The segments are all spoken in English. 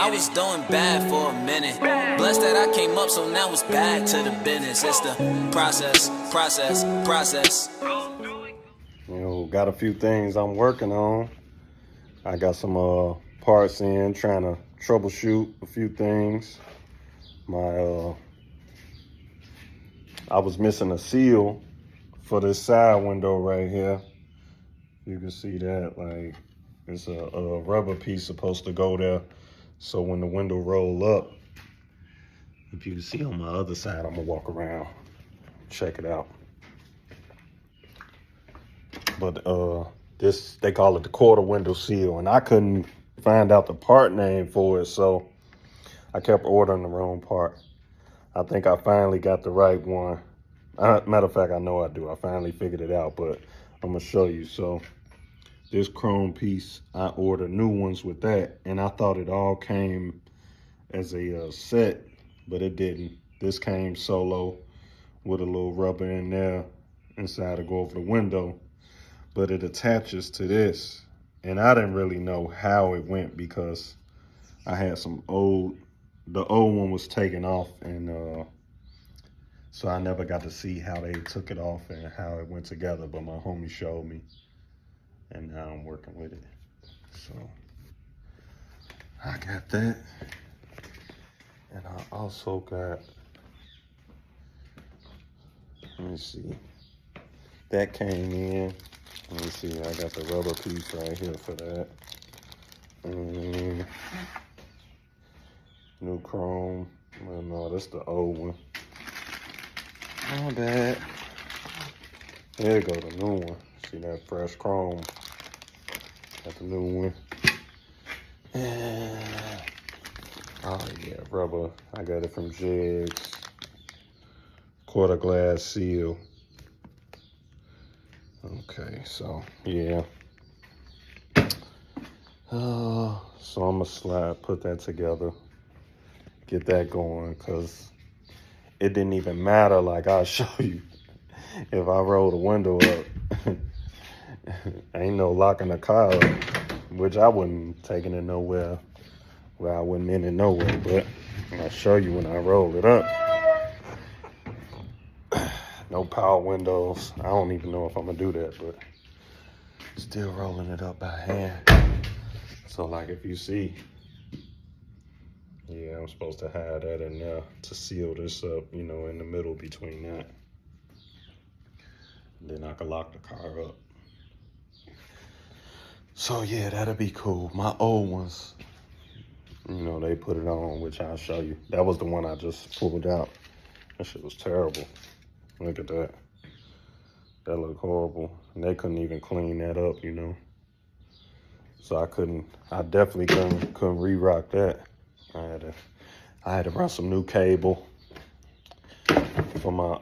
I was doing bad for a minute. Blessed that I came up, so now it's back to the business. It's the process. Got a few things I'm working on. I got some parts in, trying to troubleshoot a few things. I was missing a seal for this side window right here. You can see that, like, it's a rubber piece supposed to go there. So when the window roll up, if you can see on my other side, I'm gonna walk around, check it out. But this, they call it the quarter window seal, and I couldn't find out the part name for it, so I kept ordering the wrong part. I think I finally got the right one. Matter of fact, I know I do. I finally figured it out, but I'm gonna show you. So this chrome piece, I ordered new ones with that, and I thought it all came as a set, but it didn't. This came solo with a little rubber in there inside to go over the window, but it attaches to this. And I didn't really know how it went because I had the old one was taken off, and so I never got to see how they took it off and how it went together, but my homie showed me, and now I'm working with it. So I got that. And I also got, let me see, that came in. Let me see, I got the rubber piece right here for that. And new chrome. Well, no, that's the old one. My bad. There go the new one. See that fresh chrome. Got the new one. And, oh yeah, rubber. I got it from Jigs. Quarter glass seal. Okay, so yeah. So I'm gonna put that together, get that going, cause it didn't even matter. Like, I'll show you, if I roll the window up, ain't no locking the car up, which I wouldn't taking it nowhere. Well, I wouldn't in it nowhere, but I'll show you when I roll it up. No power windows. I don't even know if I'm gonna do that, but still rolling it up by hand. So like, if you see, yeah, I'm supposed to have that in there to seal this up, you know, in the middle between that. And then I can lock the car up. So yeah, that'll be cool. My old ones, you know, they put it on, which I'll show you. That was the one I just pulled out. That shit was terrible. Look at that. That looked horrible. And they couldn't even clean that up, you know. So I definitely couldn't re-rock that. I had to run some new cable for my,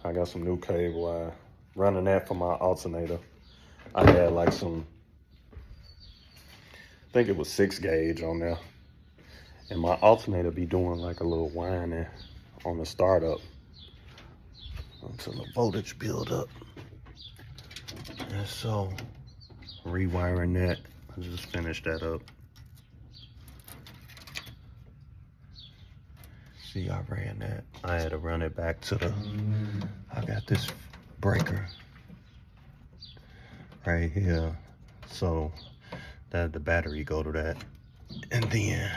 I got some new cable. Running that for my alternator. I had like some, I think it was 6 gauge on there. And my alternator be doing like a little whining on the startup until the voltage build up. And so rewiring that, I just finished that up. See, I ran that. I had to run it back to I got this breaker right here. So that the battery go to that. And then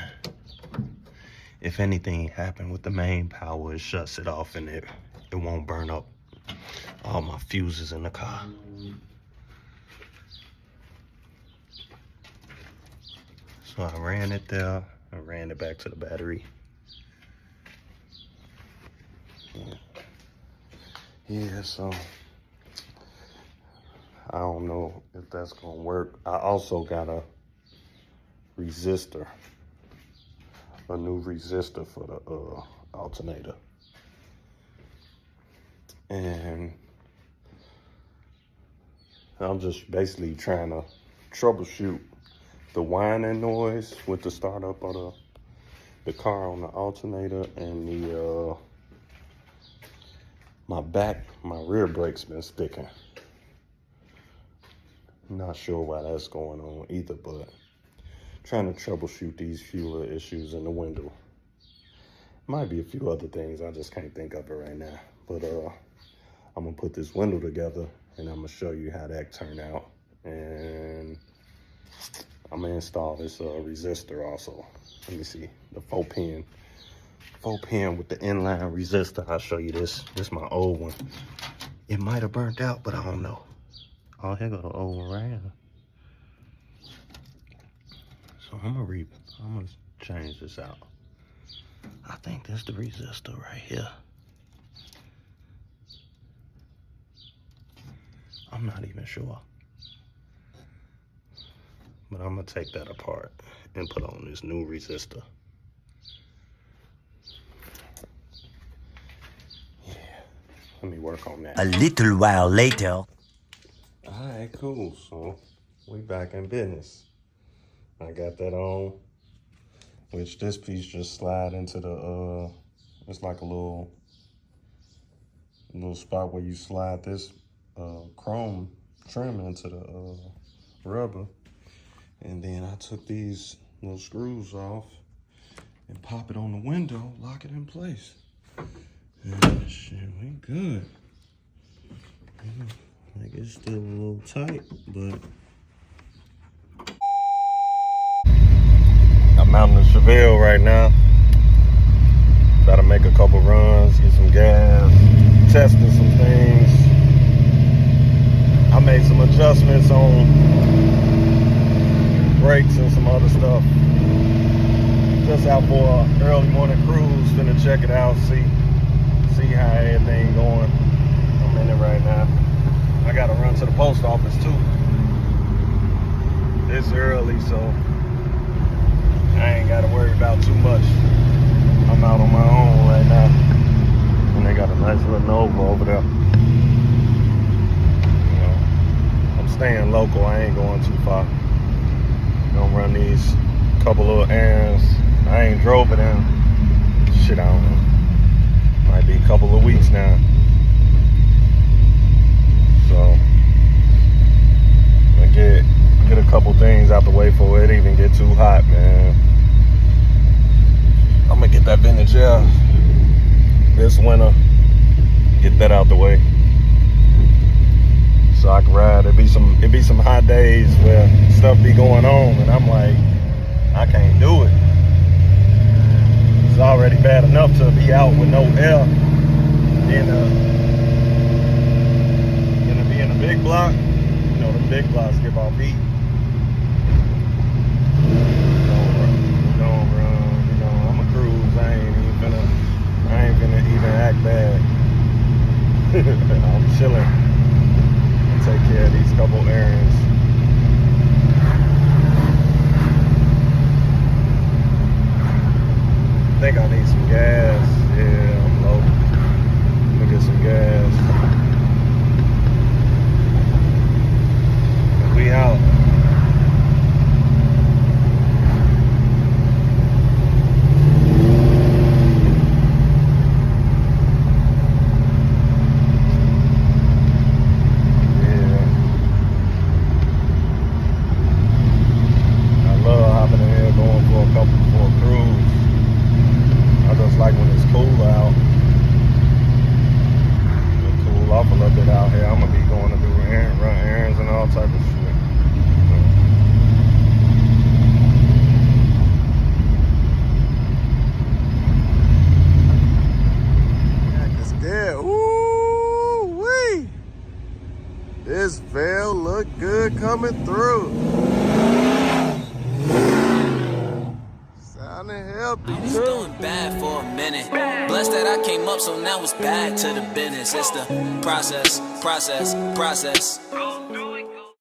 if anything happened with the main power, it shuts it off and it won't burn up all my fuses in the car. So I ran it there. I ran it back to the battery. Yeah, so I don't know if that's gonna work. I also got a resistor, a new resistor for the alternator. And I'm just basically trying to troubleshoot the whining noise with the startup of the car on the alternator, and the my rear brake's been sticking. Not sure why that's going on either, but trying to troubleshoot these few issues in the window. Might be a few other things, I just can't think of it right now. But I'm gonna put this window together and I'm gonna show you how that turned out. And I'm gonna install this resistor also. Let me see, the 4-pin with the inline resistor. I'll show you this. This is my old one. It might have burnt out, but I don't know. Oh, here go the old one right here. So I'm gonna change this out. I think that's the resistor right here. I'm not even sure. But I'm gonna take that apart and put on this new resistor. Yeah, let me work on that. A little while later. All right, cool. So we back in business. I got that on, which this piece just slide into the, it's like a little spot where you slide this chrome trim into the rubber. And then I took these little screws off and pop it on the window, lock it in place. And shit, we good. Like it's still a little tight, but I'm out in the Chevelle right now. Gotta make a couple runs, get some gas, testing some things. I made some adjustments on brakes and some other stuff. Just out for an early morning cruise, finna check it out, see how everything going. I'm in it right now. I gotta run to the post office too. It's early, so I ain't gotta worry about too much. I'm out on my own right now. And they got a nice little Nova over there. You know, I'm staying local, I ain't going too far. Gonna run these couple little errands. I ain't drove it in, shit, I don't know. Might be a couple of weeks now. So, I'm gonna get a couple things out the way before it even get too hot, man. I'm gonna get that vintage air this winter, get that out the way, so I can ride. It be some hot days where stuff be going on, and I'm like, I can't do it. It's already bad enough to be out with no air. Then to be in a big block, you know, the big blocks give off heat. Don't run, you know, I'm a cruise. I ain't gonna even act bad. I'm chilling. Take care of these couple errands. I think I need some gas. Yeah, I'm low. Let me get some gas. We out. Like when it's cool out, it'll cool off a little bit out here. I'm gonna be going to run errands and all type of shit. Yeah, it's good. Ooh wee! This veil look good coming through. I was doing bad for a minute. Blessed that I came up, so now it's back to the business. It's the process.